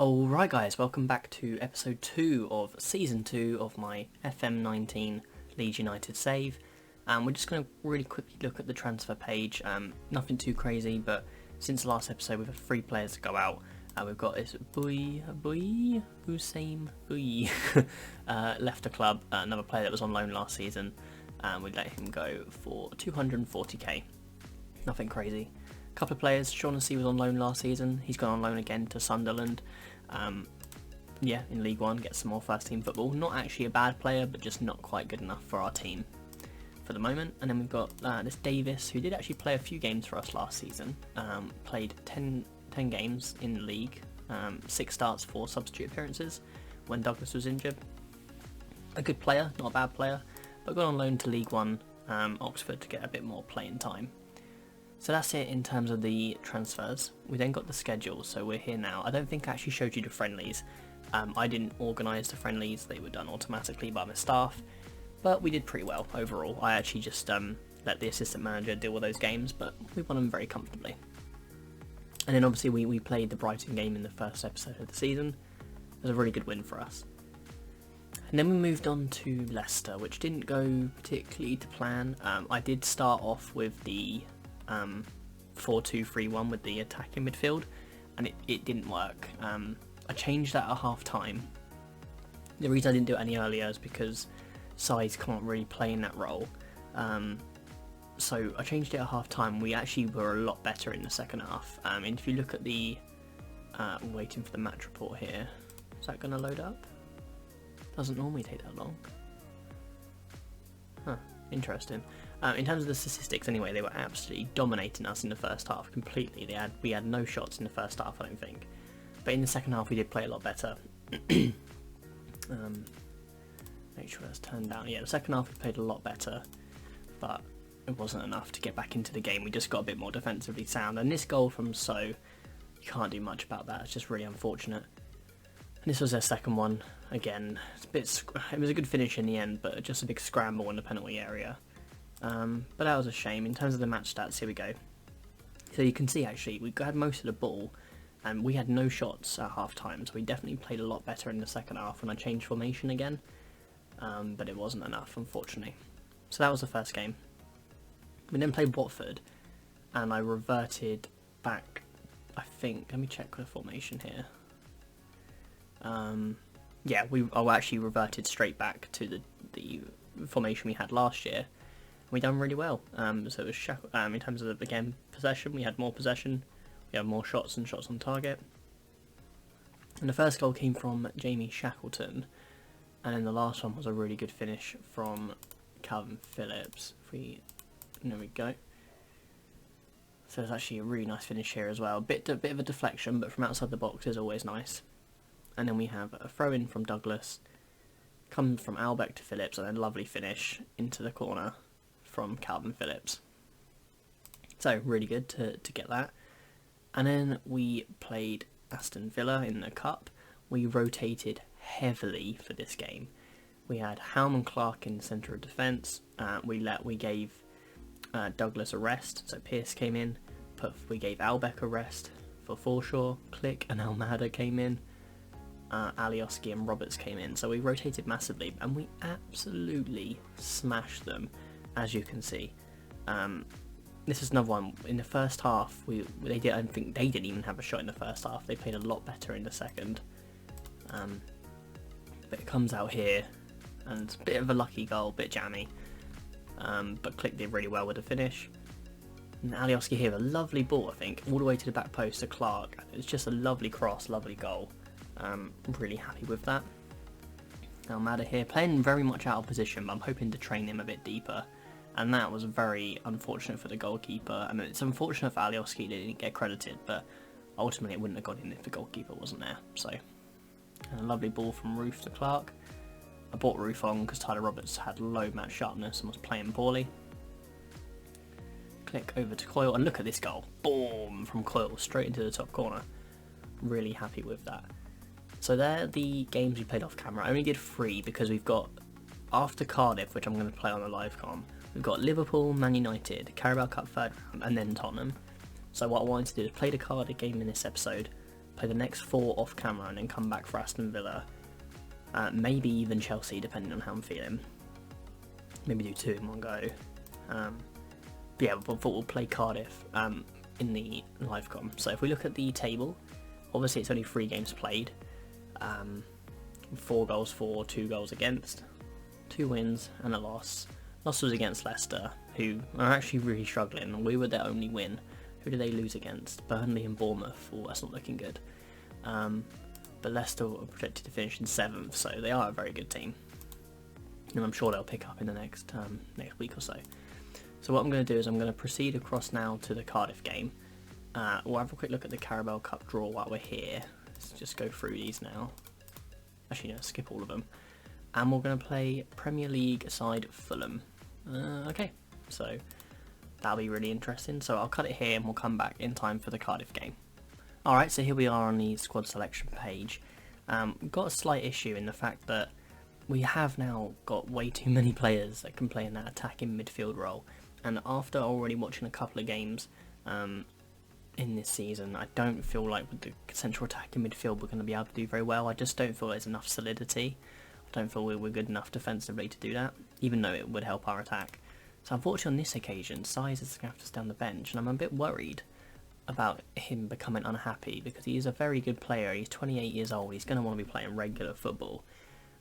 Alright guys, welcome back to episode 2 of season 2 of my FM19 Leeds United save. We're just going to really quickly look at the transfer page, nothing too crazy, but since the last episode we've had 3 players to go out. We've got this Usaim Bui left the club, another player that was on loan last season, and we let him go for 240k, nothing crazy. Couple of players, Shaughnessy was on loan last season, he's gone on loan again to Sunderland, in League 1, get some more first team football. Not actually a bad player, but just not quite good enough for our team for the moment. And then we've got this Davis, who did actually play a few games for us last season, played 10 games in the league, 6 starts, 4 substitute appearances when Douglas was injured. A good player, not a bad player, but got on loan to League 1 Oxford to get a bit more playing time. So that's it in terms of the transfers. We then got the schedule, so we're here now. I don't think I actually showed you the friendlies. I didn't organise the friendlies, they were done automatically by my staff, but we did pretty well overall. I actually just let the assistant manager deal with those games, but we won them very comfortably. And then obviously we played the Brighton game in the first episode of the season. It was a really good win for us. And then we moved on to Leicester, which didn't go particularly to plan. I did start off with the 4-2-3-1 with the attacking midfield, and it didn't work. I changed that at half time. The reason I didn't do it any earlier is because size can't really play in that role, so I changed it at half time. We actually were a lot better in the second half, and if you look at the I'm waiting for the match report here. Is that going to load up? Doesn't normally take that long. Huh, interesting. In terms of the statistics anyway, they were absolutely dominating us in the first half completely. We had no shots in the first half, I don't think. But in the second half we did play a lot better. Make sure that's turned down. Yeah, the second half we played a lot better, but it wasn't enough to get back into the game. We just got a bit more defensively sound. And this goal from So, you can't do much about that. It's just really unfortunate. And this was their second one. Again, it was a good finish in the end, but just a big scramble in the penalty area. But that was a shame. In terms of the match stats, here we go. So you can see actually we had most of the ball and we had no shots at half time, so we definitely played a lot better in the second half when I changed formation again, but it wasn't enough, unfortunately. So that was the first game. We then played Watford and I reverted back, I think, let me check the formation here. I actually reverted straight back to the formation we had last year. We done really well. So it was in terms of again possession, we had more possession, we had more shots and shots on target. And the first goal came from Jamie Shackleton, and then the last one was a really good finish from Calvin Phillips. There we go. So it's actually a really nice finish here as well. A bit of a deflection, but from outside the box is always nice. And then we have a throw in from Douglas, comes from Albeck to Phillips, and then lovely finish into the corner from Calvin Phillips. So really good to get that. And then we played Aston Villa in the cup. We rotated heavily for this game. We had Halm and Clark in the centre of defence. We gave Douglas a rest, so Pearce came in. We gave Albeck a rest for Forshaw. Click and Almada came in. Alioski and Roberts came in. So we rotated massively and we absolutely smashed them. As you can see, this is another one. In the first half, I think they didn't even have a shot in the first half. They played a lot better in the second. But it comes out here, and it's a bit of a lucky goal, a bit jammy. But Click did really well with the finish. And Alioski here, a lovely ball, I think, all the way to the back post to Clark. It's just a lovely cross, lovely goal. Really happy with that. Almada here, playing very much out of position, but I'm hoping to train him a bit deeper. And that was very unfortunate for the goalkeeper. I mean, it's unfortunate for Alioski that he didn't get credited, but ultimately it wouldn't have gone in if the goalkeeper wasn't there. So, and a lovely ball from Roof to Clark. I brought Roof on because Tyler Roberts had low match sharpness and was playing poorly. Click over to Coyle, and look at this goal. Boom! From Coyle, straight into the top corner. Really happy with that. So they're the games we played off camera. I only did 3 because we've got, after Cardiff, which I'm going to play on the live com, we've got Liverpool, Man United, Carabao Cup third round, and then Tottenham. So what I wanted to do is play the Cardiff game in this episode, play the next 4 off camera, and then come back for Aston Villa. Maybe even Chelsea, depending on how I'm feeling. Maybe do 2 in one go. But yeah, we'll play Cardiff in the live com. So if we look at the table, obviously it's only 3 games played. 4 goals for, 2 goals against, 2 wins and a loss. Loss was against Leicester, who are actually really struggling. We were their only win. Who did they lose against? Burnley and Bournemouth. Oh, that's not looking good. But Leicester were projected to finish in 7th, so they are a very good team. And I'm sure they'll pick up in the next week or so. So what I'm going to do is I'm going to proceed across now to the Cardiff game. We'll have a quick look at the Carabao Cup draw while we're here. Let's just go through these now. Actually, no, skip all of them. And we're going to play Premier League side Fulham. Okay, so that'll be really interesting. So I'll cut it here and we'll come back in time for the Cardiff game. Alright, so here we are on the squad selection page. We've got a slight issue in the fact that we have now got way too many players that can play in that attacking midfield role. And after already watching a couple of games in this season, I don't feel like with the central attacking midfield we're going to be able to do very well. I just don't feel there's enough solidity. I don't feel we're good enough defensively to do that, even though it would help our attack. So unfortunately on this occasion, Size is going to have to stay on the bench, and I'm a bit worried about him becoming unhappy because he is a very good player. He's 28 years old. He's going to want to be playing regular football.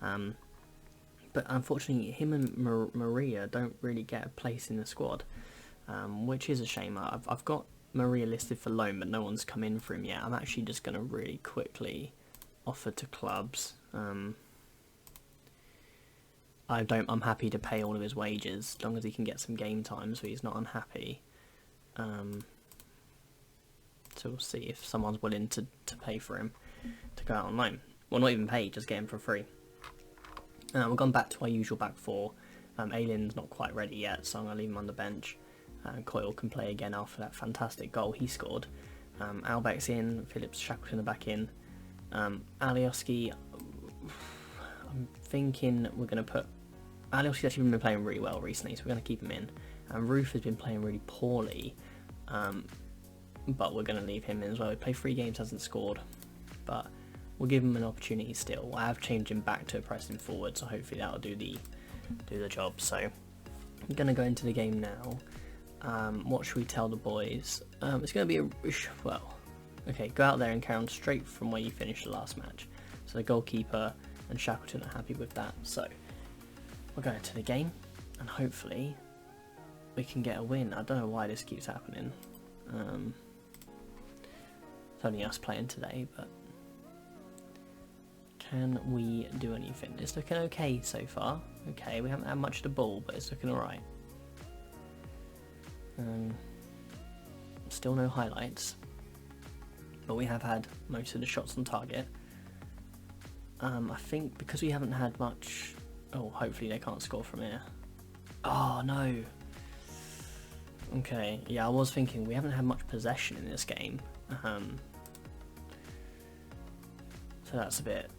But unfortunately, him and Maria don't really get a place in the squad, which is a shame. I've got Maria listed for loan, but no one's come in for him yet. I'm actually just going to really quickly offer to clubs. I'm happy to pay all of his wages as long as he can get some game time, so he's not unhappy. So we'll see if someone's willing to pay for him to go out on loan. Well, not even pay, just get him for free. We've gone back to our usual back 4. Aylin's not quite ready yet, so I'm going to leave him on the bench. Coyle can play again after that fantastic goal he scored. Albeck's in, Phillips, Shackleton are back in. Alioski, I'm thinking we're going to put... Alioski's actually been playing really well recently, so we're going to keep him in. And Roof has been playing really poorly, but we're going to leave him in as well. He played 3 games, hasn't scored, but we'll give him an opportunity still. I have changed him back to a pressing forward, so hopefully that'll do the job. So I'm going to go into the game now. What should we tell the boys? It's going to be okay, go out there and carry on straight from where you finished the last match. So the goalkeeper and Shackleton are happy with that. So we're going to the game, and hopefully we can get a win. I don't know why this keeps happening. It's only us playing today, but can we do anything? It's looking okay so far. Okay, we haven't had much of the ball, but it's looking alright. Still no highlights, but we have had most of the shots on target. I think because we haven't had much... Oh, hopefully they can't score from here. Oh, no. Okay, yeah, I was thinking we haven't had much possession in this game. So that's a bit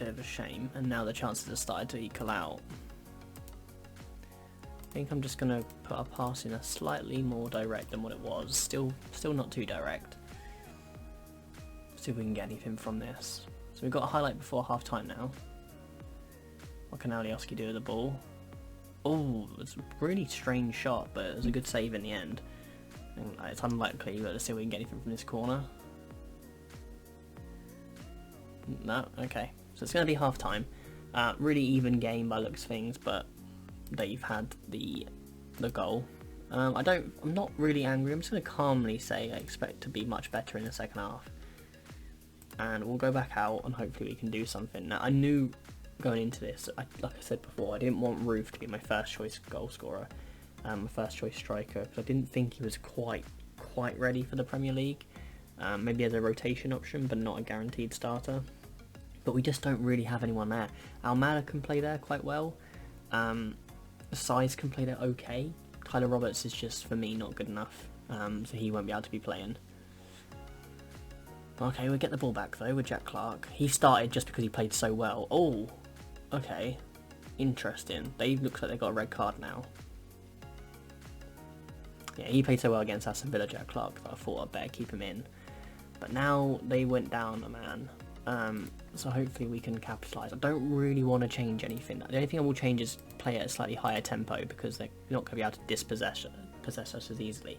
of a shame. And now the chances have started to equal out. I think I'm just going to put our pass in a slightly more direct than what it was. Still not too direct. See if we can get anything from this. So we've got a highlight before half time now. What can Alioski do with the ball? Oh, it's a really strange shot, but it was a good save in the end. And it's unlikely, but let's see if we can get anything from this corner. No, okay. So it's going to be half time. Really even game by looks of things, but they've had the goal. I'm not really angry. I'm just going to calmly say I expect to be much better in the second half. And we'll go back out and hopefully we can do something. Now, I knew going into this, like I said before, I didn't want Roof to be my first choice goal scorer, my first choice striker, because I didn't think he was quite ready for the Premier League. Maybe as a rotation option, but not a guaranteed starter. But we just don't really have anyone there. Almada can play there quite well. Size can play there okay. Tyler Roberts is just, for me, not good enough, so he won't be able to be playing. Okay, we'll get the ball back though with Jack Clark. He started just because he played so well. Oh, okay. Interesting. They looks like they got a red card now. Yeah, he played so well against Aston Villa, Jack Clark, that I thought I'd better keep him in. But now they went down a man. So hopefully we can capitalise. I don't really want to change anything. The only thing I will change is play at a slightly higher tempo because they're not going to be able to possess us as easily.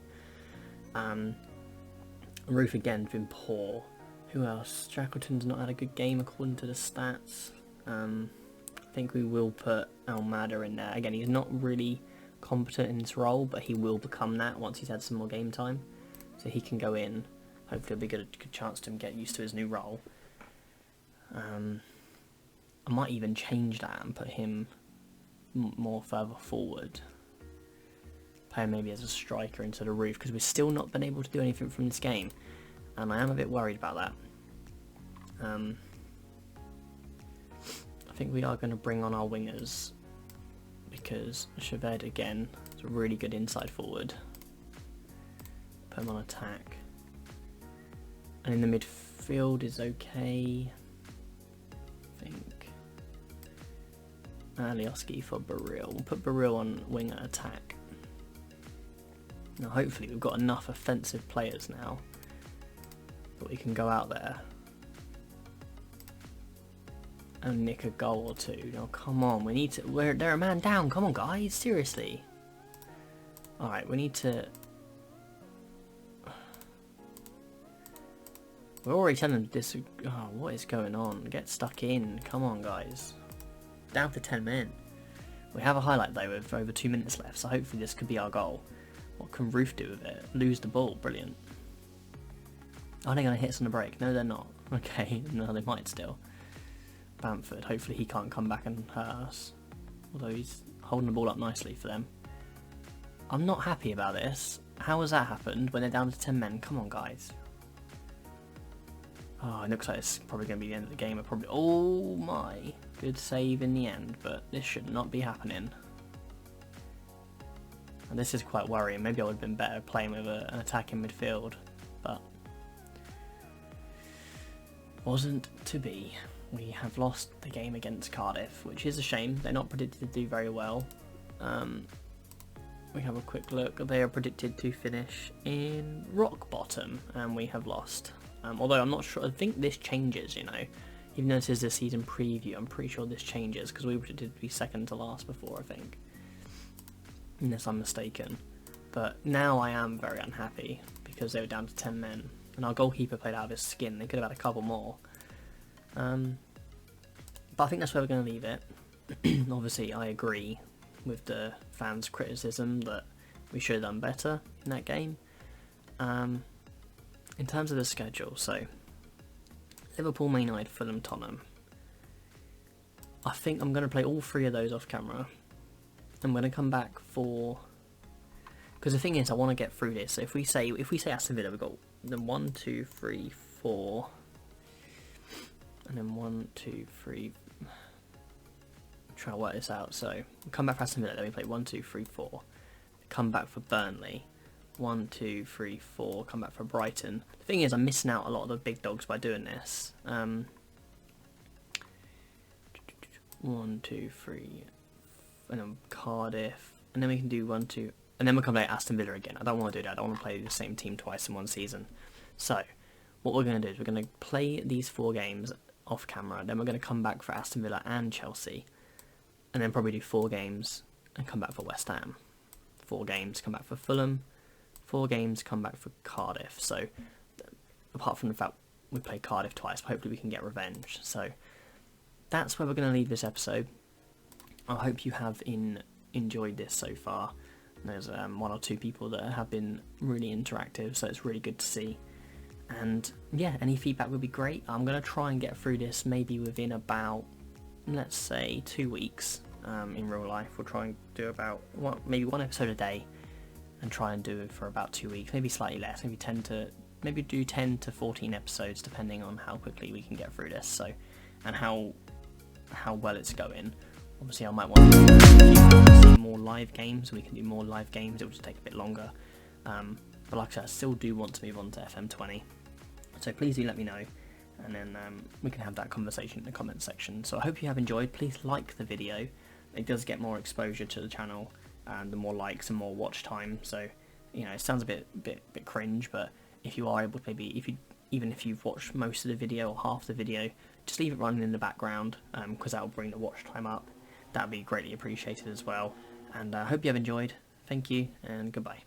Roof again's been poor. Who else? Shackleton's not had a good game according to the stats. I think we will put Almada in there. Again, he's not really competent in this role, but he will become that once he's had some more game time. So he can go in. Hopefully it'll be a good chance to him get used to his new role. I might even change that and put him more further forward. Play him maybe as a striker into the Roof, because we've still not been able to do anything from this game. And I am a bit worried about that. I think we are going to bring on our wingers, because Chaved again is a really good inside forward. Put him on attack. And in the midfield is okay. I think. Alioski for Baril. We'll put Baril on winger attack. Now hopefully we've got enough offensive players now that we can go out there and nick a goal or two. Now come on, we need to... they're a man down, come on guys, seriously. Alright, we need to... We're already telling them this... Oh, what is going on? Get stuck in, come on guys. Down to 10 men. We have a highlight though with over 2 minutes left, so hopefully this could be our goal. What can Roof do with it? Lose the ball, brilliant. Are they going to hit us on the break? No, they're not. Okay, no, they might still. Bamford, hopefully he can't come back and hurt us. Although he's holding the ball up nicely for them. I'm not happy about this. How has that happened when they're down to 10 men? Come on, guys. Oh, it looks like it's probably going to be the end of the game. Oh my, good save in the end, but this should not be happening. And this is quite worrying. Maybe I would have been better playing with an attacking midfield, but wasn't to be. We have lost the game against Cardiff, which is a shame. They're not predicted to do very well. We have a quick look. They are predicted to finish in rock bottom, and we have lost. Although I'm not sure. I think this changes, you know. Even though this is a season preview, I'm pretty sure this changes because we were predicted to be second to last before, I think. Unless I'm mistaken. But now I am very unhappy because they were down to 10 men. And our goalkeeper played out of his skin. They could have had a couple more. But I think that's where we're going to leave it. Obviously, I agree with the fans' criticism that we should have done better in that game. In terms of the schedule, so Liverpool, Man United, Fulham, Tottenham. I think I'm going to play all 3 of those off camera. I'm going to come back for... Because the thing is, I want to get through this. So if we say Aston Villa, we've got then 1, 2, 3, 4... And then 1, 2, 3... I'm trying to work this out. So we'll come back for Aston Villa, then we play 1, 2, 3, 4. Come back for Burnley. 1, 2, 3, 4. Come back for Brighton. The thing is, I'm missing out a lot of the big dogs by doing this. 1, 2, 3... And then Cardiff, and then we can do 1, 2, and then we'll come play Aston Villa again. I don't want to do that. I don't want to play the same team twice in one season. So, what we're going to do is we're going to play these 4 games off camera, then we're going to come back for Aston Villa and Chelsea, and then probably do 4 games and come back for West Ham. 4 games, come back for Fulham. 4 games, come back for Cardiff. So, apart from the fact we played Cardiff twice, hopefully we can get revenge. So, that's where we're going to leave this episode. I hope you have enjoyed this so far. There's 1 or 2 people that have been really interactive, so it's really good to see. And yeah, any feedback would be great. I'm going to try and get through this maybe within about, let's say, 2 weeks in real life. We'll try and do about maybe 1 episode a day and try and do it for about 2 weeks, maybe slightly less, maybe do 10 to 14 episodes depending on how quickly we can get through this, so, and how well it's going. Obviously I might want to see more live games, we can do more live games, it will just take a bit longer. But like I said, I still do want to move on to FM20. So please do let me know, and then we can have that conversation in the comment section. So I hope you have enjoyed. Please like the video. It does get more exposure to the channel, and the more likes and more watch time. So, you know, it sounds a bit cringe, but if you are able to maybe, if you even if you've watched most of the video or half the video, just leave it running in the background, because that will bring the watch time up. That would be greatly appreciated as well. And I hope you have enjoyed. Thank you, and goodbye.